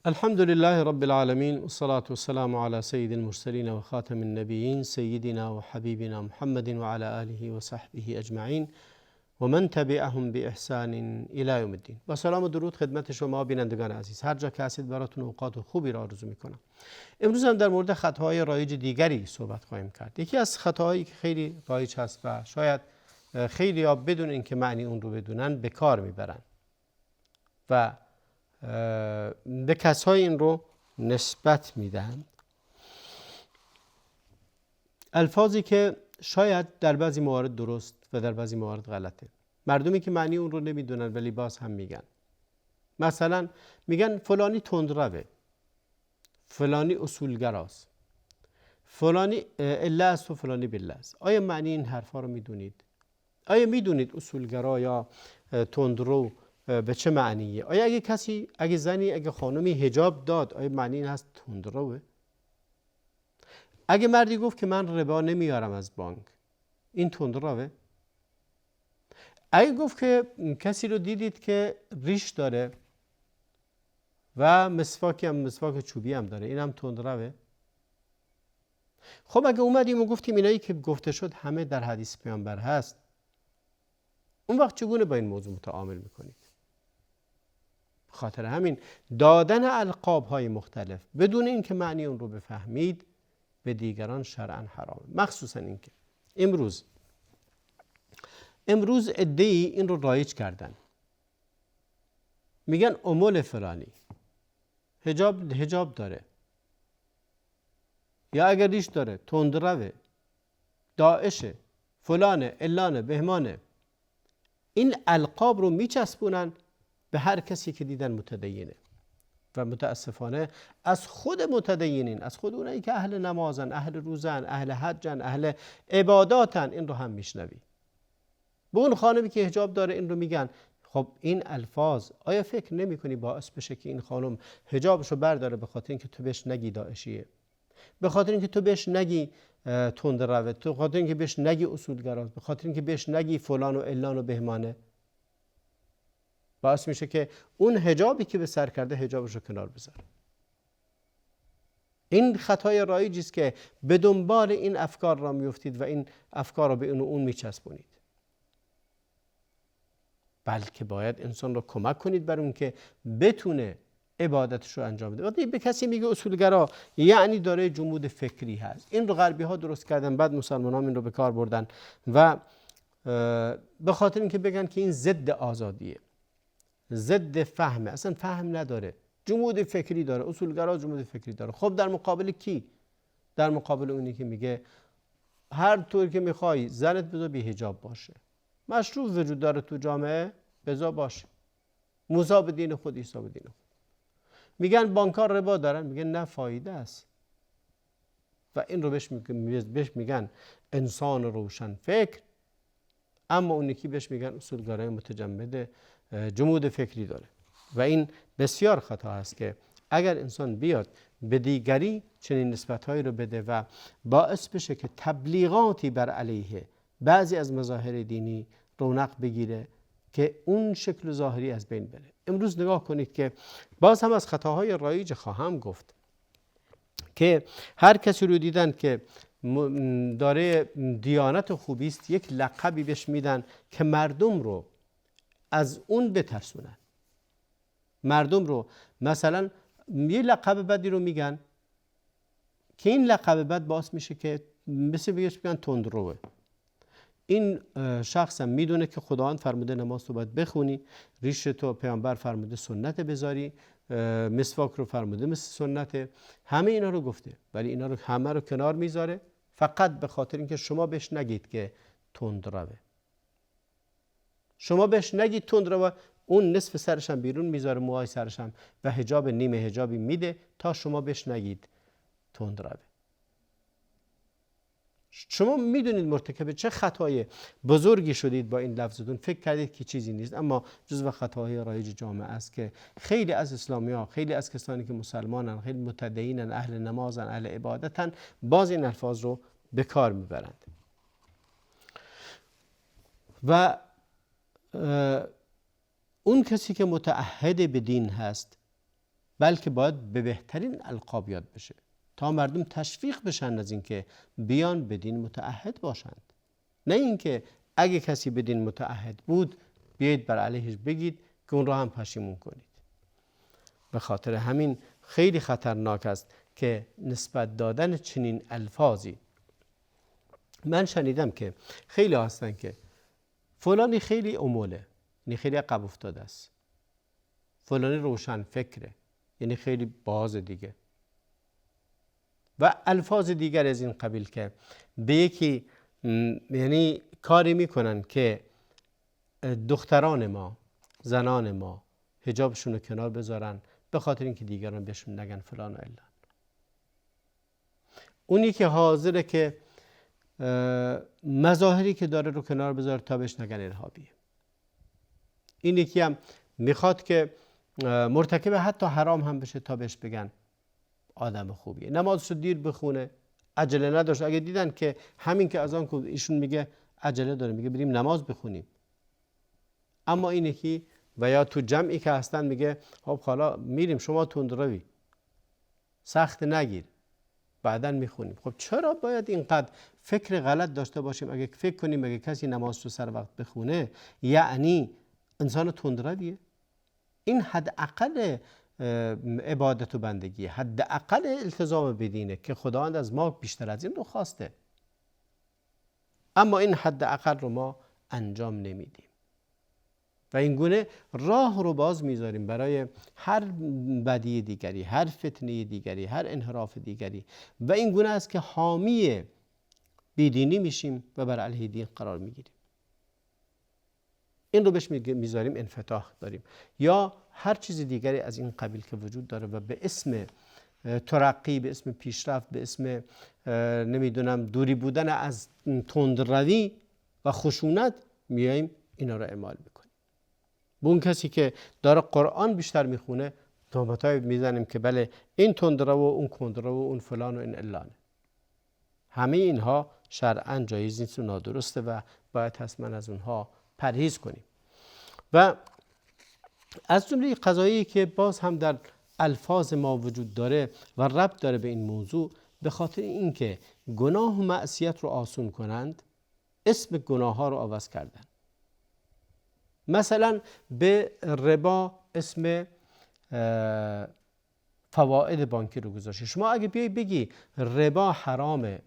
الحمد لله رب العالمين والصلاة والسلام على سيد المرسلين وخاتم النبيين سيدنا وحبيبنا محمد وعلى آله وصحبه أجمعين ومن تبعهم بإحسان إلى يوم الدين. با سلام و درود خدمت شما بینندگان عزیز، هر جا که هستید براتون اوقات خوبی را آرزو میکنم. امروز هم در مورد خطاهای رایج دیگری صحبت خواهیم کرد. یکی از خطاهایی که خیلی رایج هست و شاید خیلی ها بدون اینکه معنی اون رو بدونن به کار میبرن و به کسای این رو نسبت میدن، الفاظی که شاید در بعضی موارد درست و در بعضی موارد غلطه. مردمی که معنی اون رو نمیدونن ولی باز هم میگن. مثلا میگن فلانی تندروه، فلانی اصولگراست، فلانی اله است و فلانی بله است. آیا معنی این حرفا رو میدونید؟ آیا میدونید اصولگرا یا تندرو به چه معنیه؟ آیا اگه زنی اگه خانمی حجاب داد، آیا معنی این هست تندروه؟ اگه مردی گفت که من ربا نمیارم از بانک، این تندروه؟ اگه گفت که کسی رو دیدید که ریش داره و مسواک چوبی هم داره، این هم تندروه؟ خب اگه اومدیم و گفتیم اینایی که گفته شد همه در حدیث پیامبر هست، اون وقت چگونه با این موضوع متعامل میکنید؟ خاطر همین دادن القاب‌های مختلف بدون اینکه معنی اون رو بفهمید به دیگران شرعاً حرامه. مخصوصاً اینکه امروز عده‌ای این رو رایج کردن، میگن امول فلانی حجاب داره، یا اگر ریش داره تندروه، داعشه، فلانه، علانه، بهمانه. این القاب رو میچسبونن به هر کسی که دیدن متدینه و متاسفانه از خود متدینین، از خود اونایی که اهل نمازن، اهل روزن، اهل حجن، اهل عباداتن، این رو هم میشنوی. به اون خانمی که حجاب داره این رو میگن. خب این الفاظ آیا فکر نمی کنی باعث بشه که این خانم حجابش رو برداره به خاطر اینکه تو بهش نگی داعشیه، به خاطر اینکه تو بهش نگی تندروه، به خاطر اینکه بهش نگی اصولگراست، به خاطر اینکه بهش نگی فلان و علان و بهمانه، باعث میشه که اون حجابی که به سر کرده حجابش رو کنار بذاره. این خطای رایجی است که به دنبال این افکار را میافتید و این افکار را به اون میچسبونید. بلکه باید انسان رو کمک کنید بر اون که بتونه عبادتش رو انجام بده. وقتی به کسی میگه اصولگرا یعنی داره جمود فکری هست. این رو غربی ها درست کردن، بعد مسلمان ها این رو به کار بردن و به خاطر اینکه بگن که این ضد آزادیه، ضد فهمه، اصلا فهم نداره، جمود فکری داره، اصولگرا جمود فکری داره. خب در مقابل کی؟ در مقابل اونی که میگه هر طور که میخوای زنت بذار بی حجاب باشه، مشروع وجود داره تو جامعه، بذار باشه، موسی به دین خود، عیسی به دین خود. میگن بانک‌ها ربا دارن، میگن نه فایده است و این رو بهش میگن انسان روشن فکر، اما اون یکی بهش میگن اصولگرای متجمد جمود فکری داره. و این بسیار خطا است که اگر انسان بیاد به دیگری چنین نسبت‌هایی رو بده و باعث بشه که تبلیغاتی بر علیه بعضی از مظاهر دینی رونق بگیره که اون شکل ظاهری از بین بره. امروز نگاه کنید که باز هم از خطاهای رایج خواهم گفت که هر کسی رو دیدن که داره دیانت خوبی است، یک لقبی بهش میدن که مردم رو از اون بترسونن. مردم رو مثلا یه لقب بدی رو میگن که این لقب بد باعث میشه که مثل بگن تندروه. این شخص هم میدونه که خداوند فرموده نماز تو باید بخونی، ریش تو پیامبر فرموده سنت بذاری، مسواک رو فرموده مثل سنته، همه اینا رو گفته، ولی اینا رو همه رو کنار میذاره فقط به خاطر اینکه شما بهش نگید که تندروه. شما بهش نگید تندروه، اون نصف سرش هم بیرون میذاره، موهای سرش هم و حجاب نیمه حجابی میده تا شما بهش نگید تندروه. شما میدونید مرتکب چه خطای بزرگی شدید با این لفظتون، فکر کردید که چیزی نیست، اما جزو خطاهای رایج جامعه است که خیلی از اسلامی‌ها، خیلی از کسانی که مسلمانن، خیلی متدینن، اهل نمازن، اهل عبادتن، باز این الفاظ رو به کار میبرند. و اون کسی که متعهد به دین هست بلکه باید به بهترین القاب یاد بشه تا مردم تشویق بشن از اینکه بیان به دین متعهد باشند. نه اینکه اگه کسی به دین متعهد بود بیایید بر علیهش بگید که اون را هم پشیمون کنید. به خاطر همین خیلی خطرناک است که نسبت دادن چنین الفاظی. من شنیدم که خیلی هستن که فلانی خیلی اموله، یعنی خیلی عقب افتاده است، فلانی روشن فکره، یعنی خیلی باز دیگه، و الفاظ دیگر از این قبیل که به یکی یعنی کاری میکنن که دختران ما، زنان ما حجابشون رو کنار بذارن به خاطر اینکه دیگران بهشون نگن فلان و علان. اونی که حاضره که مظاهری که داره رو کنار بذاره تا بهش نگن ارهابیه. این یکی هم میخواد که مرتکب حتی حرام هم بشه تا بهش بگن آدم خوبیه. نمازشو دیر بخونه، عجله نداشت. اگه دیدن که همین که از آن که ایشون میگه عجله داره، میگه بریم نماز بخونیم. اما این یکی و یا تو جمعی که هستن میگه خب حالا میریم، شما تندروی، سخت نگیر، بعداً میخونیم. خب چرا باید اینقدر فکر غلط داشته باشیم؟ اگه فکر کنیم اگه کسی نماز رو سر وقت بخونه یعنی انسان تندرویه؟ این حداقل عبادت و بندگیه، حداقل التزام بدینه که خداوند از ما بیشتر از این رو خواسته. اما این حداقل رو ما انجام نمیدیم و این گونه راه رو باز میذاریم برای هر بدی دیگری، هر فتنه دیگری، هر انحراف دیگری، و این گونه است که حامی بیدینی میشیم و بر علیه دین قرار میگیریم. این رو بهش میذاریم انفتاح داریم، یا هر چیز دیگری از این قبیل که وجود داره و به اسم ترقی، به اسم پیشرفت، به اسم نمیدونم دوری بودن از تندروی و خشونت میاییم اینا رو اعمال میکنیم. به اون کسی که داره قرآن بیشتر میخونه تهمتای میزنیم که بله این تندرو و اون کندرو و اون فلان و این علانه. همه اینها شرعاً جایز نیست و نادرسته و باید حتما از اونها پرهیز کنیم. و از جمله قضایی که باز هم در الفاظ ما وجود داره و ربط داره به این موضوع، به خاطر اینکه گناه و معصیت رو آسون کنند اسم گناه ها رو عوض کردن. مثلا به ربا اسم فواید بانکی رو گذاشته. شما اگه بیای بگی ربا حرامه،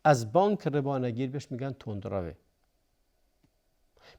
از بانک ربا نگیر، بهش میگن تندروه.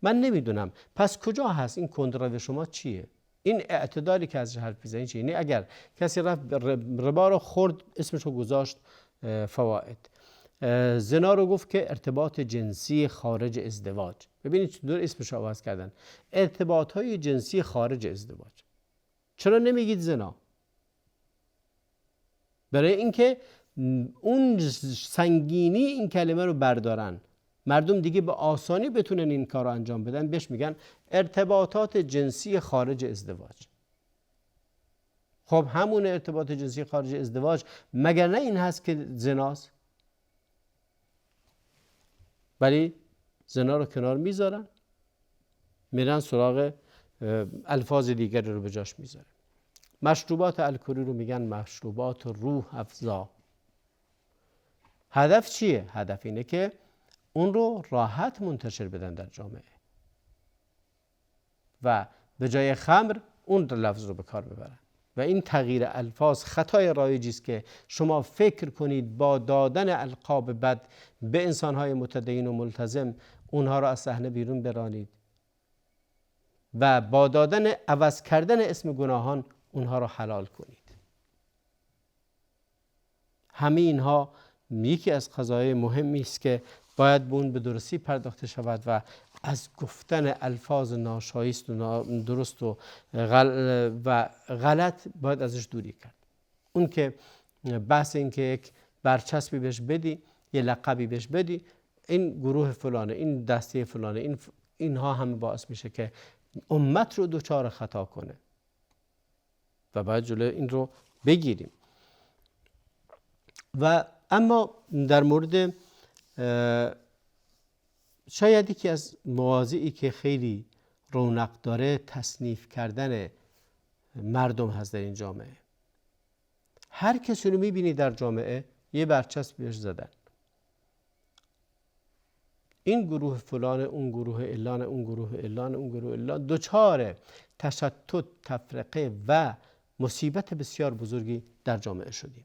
من نمیدونم پس کجا هست این کندرو شما چیه؟ این اعتدالی که ازش حرف میزنین چیه؟ یعنی اگر کسی رفت ربا رو خورد اسمش رو گذاشت فواید، زنا رو گفت که ارتباط جنسی خارج ازدواج. ببینید چطور اسمش رو عوض کردن، ارتباط های جنسی خارج ازدواج. چرا نمیگید زنا؟ برای اینکه اون سنگینی این کلمه رو بردارن، مردم دیگه به آسانی بتونن این کار رو انجام بدن، بهش میگن ارتباطات جنسی خارج ازدواج. خب همون ارتباط جنسی خارج ازدواج مگر نه این هست که زناست؟ ولی زنا رو کنار میذارن، میرن سراغ الفاظ دیگری رو به جاش میذارن. مشروبات الکلی رو میگن مشروبات روح افزا. هدف چیه؟ هدف اینه که اون رو راحت منتشر بدن در جامعه و به جای خمر اون لفظ رو به کار ببرن. و این تغییر الفاظ خطای رایجی است که شما فکر کنید با دادن القاب بد به انسان‌های متدین و ملتزم اونها رو از صحنه بیرون برانید و با دادن عوض کردن اسم گناهان اونها رو حلال کنید. همه اینها یکی از قضایای مهمی است که باید به اون به درستی پرداخته شود و از گفتن الفاظ ناشایست و درست و غلط باید ازش دوری کرد. اون که بحث این که یک برچسبی بهش بدی، یه لقبی بهش بدی، این گروه فلانه، این دسته فلانه، اینها همه باعث میشه که امت رو دچار خطا کنه و باید جلوی این رو بگیریم. و اما در مورد شاید یکی از مواضعی که خیلی رونق داره تصنیف کردن مردم هست در این جامعه. هر کسی رو میبینی در جامعه یه برچسب بهش زدن، این گروه فلان، اون گروه علان، اون گروه علان، اون گروه علان، دچار تشتت، تفرقه و مصیبت بسیار بزرگی در جامعه شدیم.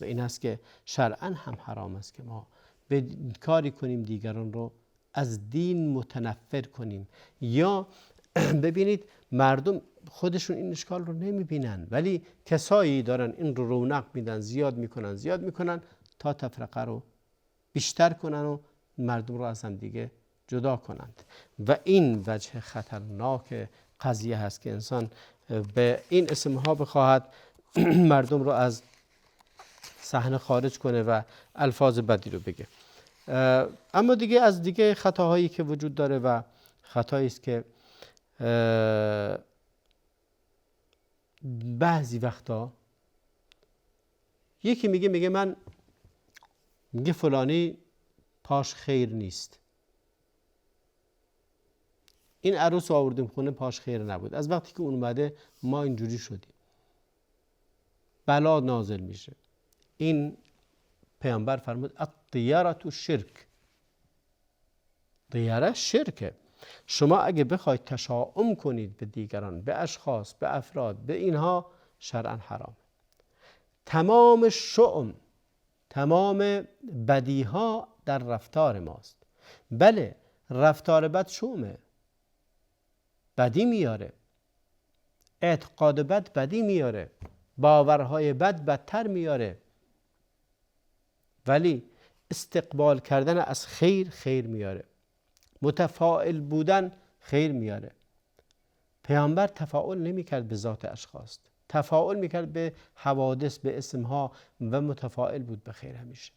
و این است که شرعاً هم حرام است که ما به کاری کنیم دیگران رو از دین متنفر کنیم. یا ببینید مردم خودشون این اشکال رو نمیبینن، ولی کسایی دارن این رو رونق میدن، زیاد میکنن تا تفرقه رو بیشتر کنن و مردم رو از هم دیگه جدا کنند. و این وجه خطرناک قضیه هست که انسان به این اسمها بخواهد مردم رو از صحنه خارج کنه و الفاظ بدی رو بگه. اما دیگه از دیگه خطاهایی که وجود داره و خطایی است که بعضی وقتا یکی میگه من میگه فلانی پاش خیر نیست، این عروس آوردیم خونه پاش خیر نبود، از وقتی که اون اومده ما اینجوری شدیم، بلا نازل میشه. این پیامبر فرمود الطیرة شرک، طیره شرکه. شما اگه بخواید تشاؤم کنید به دیگران، به اشخاص، به افراد، به اینها، شرعا حرام. تمام شؤم، تمام بدیها در رفتار ماست. بله رفتار بد شؤمه، بدی میاره، اعتقاد بد بدی میاره، باورهای بد بدتر میاره، ولی استقبال کردن از خیر خیر میاره، متفاعل بودن خیر میاره. پیامبر تفاعل نمیکرد به ذات اشخاص، تفاعل میکرد به حوادث، به اسمها و متفاعل بود به خیر همیشه.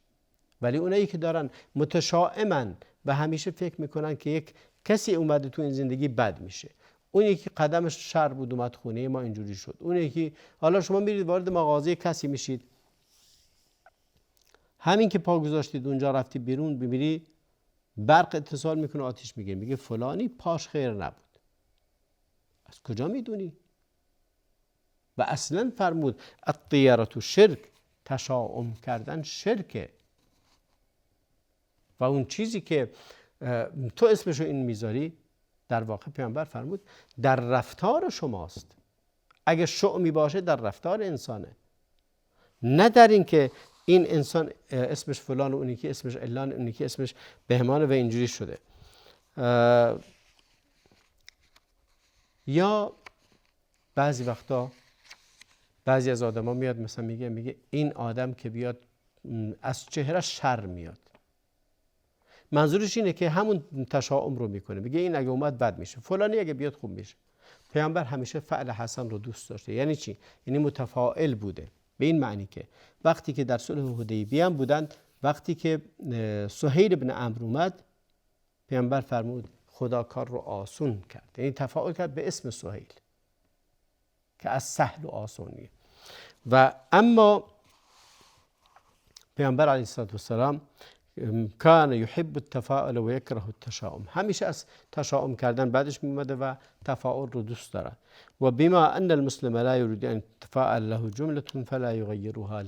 ولی اونایی که دارن متشائمن و همیشه فکر میکنن که یک کسی اومده تو این زندگی بد میشه، اون یکی قدمش شر بود اومد خونه ما اینجوری شد، اون یکی، حالا شما میرید وارد مغازه کسی میشید، همین که پا گذاشتید اونجا رفتی بیرون ببینی برق اتصال میکنه آتیش میگیره، میگه فلانی پاش خیر نبود. از کجا میدونی؟ و اصلا فرمود الطیرة شرک، تشاؤم کردن شرکه. و اون چیزی که تو اسمشو این میذاری در واقع پیامبر فرمود در رفتار شماست. اگه شؤمی باشه در رفتار انسانه، نه در این که این انسان اسمش فلان و اونی که اسمش علان، اونی که اسمش بهمان و اینجوری شده. یا بعضی وقتا بعضی از آدما میاد مثلا میگه این آدم که بیاد از چهره شر میاد، منظورش اینه که همون تشاؤم رو میکنه، میگه این اگه اومد بد میشه، فلانی اگه بیاد خوب میشه. پیامبر همیشه فعل حسن رو دوست داشته. یعنی چی؟ یعنی متفاعل بوده، به این معنی که وقتی که در صلح حدیبیه هم بودند، وقتی که سهیل بن عمرو اومد، پیامبر فرمود خدا کار رو آسون کرد، یعنی تفاعل کرد به اسم سهیل که از سهل و آسونیه. و اما پیامبر علیه السلام کان یحب التفاؤل و یکره التشاؤم، همیشه از تشاؤم کردن بعدش میومده و تفاؤل رو دوست داره. و بما ان المسلم لا يريد ان يتفاءل له جمله فلا يغيرها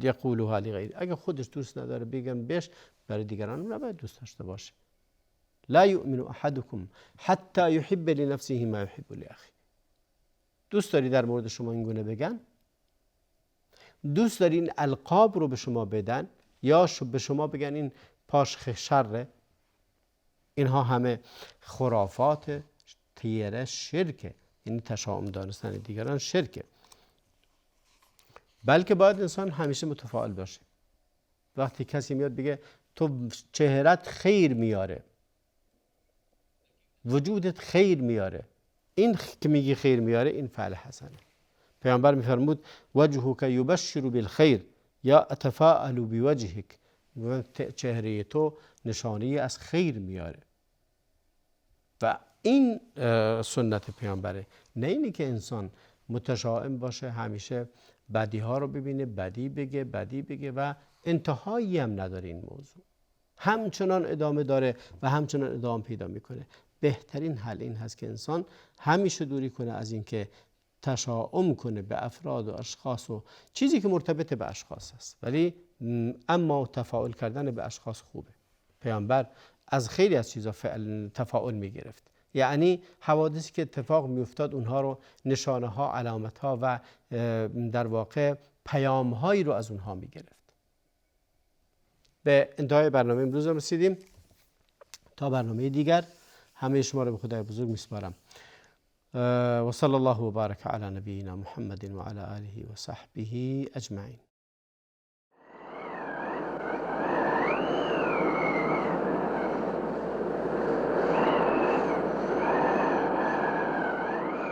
يقولها لغيره. اگه خودش دوست نداره بگم بهش، برای دیگران نباید دوست داشته باشه. لا يؤمن احدكم حتى يحب لنفسه ما يحب لاخيه. دوست داری در مورد شما این گونه بگن؟ دوست داری این القاب رو به شما بدن یا به شما بگن این پاش شره؟ اینها همه خرافات، طیره، شرکه. یعنی تشاؤم دانستن دیگران شرکه. بلکه باید انسان همیشه متفاعل باشه. وقتی کسی میاد بگه تو چهرت خیر میاره، وجودت خیر میاره، این که میگی خیر میاره این فعل حسنه. پیامبر میفرمود وجهک یبشر بالخیر یا اتفاءل بوجهک، چهره تو نشانه از خیر میاره. و این سنت پیامبره، نه اینی که انسان متشائم باشه، همیشه بدی ها رو ببینه، بدی بگه و انتهایی هم نداره. این موضوع همچنان ادامه داره و همچنان ادامه پیدا میکنه. بهترین حل این هست که انسان همیشه دوری کنه از این که تشاؤم کنه به افراد و اشخاص و چیزی که مرتبط به اشخاص است، ولی اما تفاعل کردن به اشخاص خوبه. پیامبر از خیلی از چیزا تفاعل می گرفت، یعنی حوادثی که اتفاق می افتاد اونها رو نشانه ها، علامت ها و در واقع پیام هایی رو از اونها می گرفت. به انتهای برنامه امروز رسیدیم. تا برنامه دیگر همه شما رو به خدای بزرگ میسپارم. و صلی الله و بارک علی نبینا محمد و علی آله و صحبه اجمعین.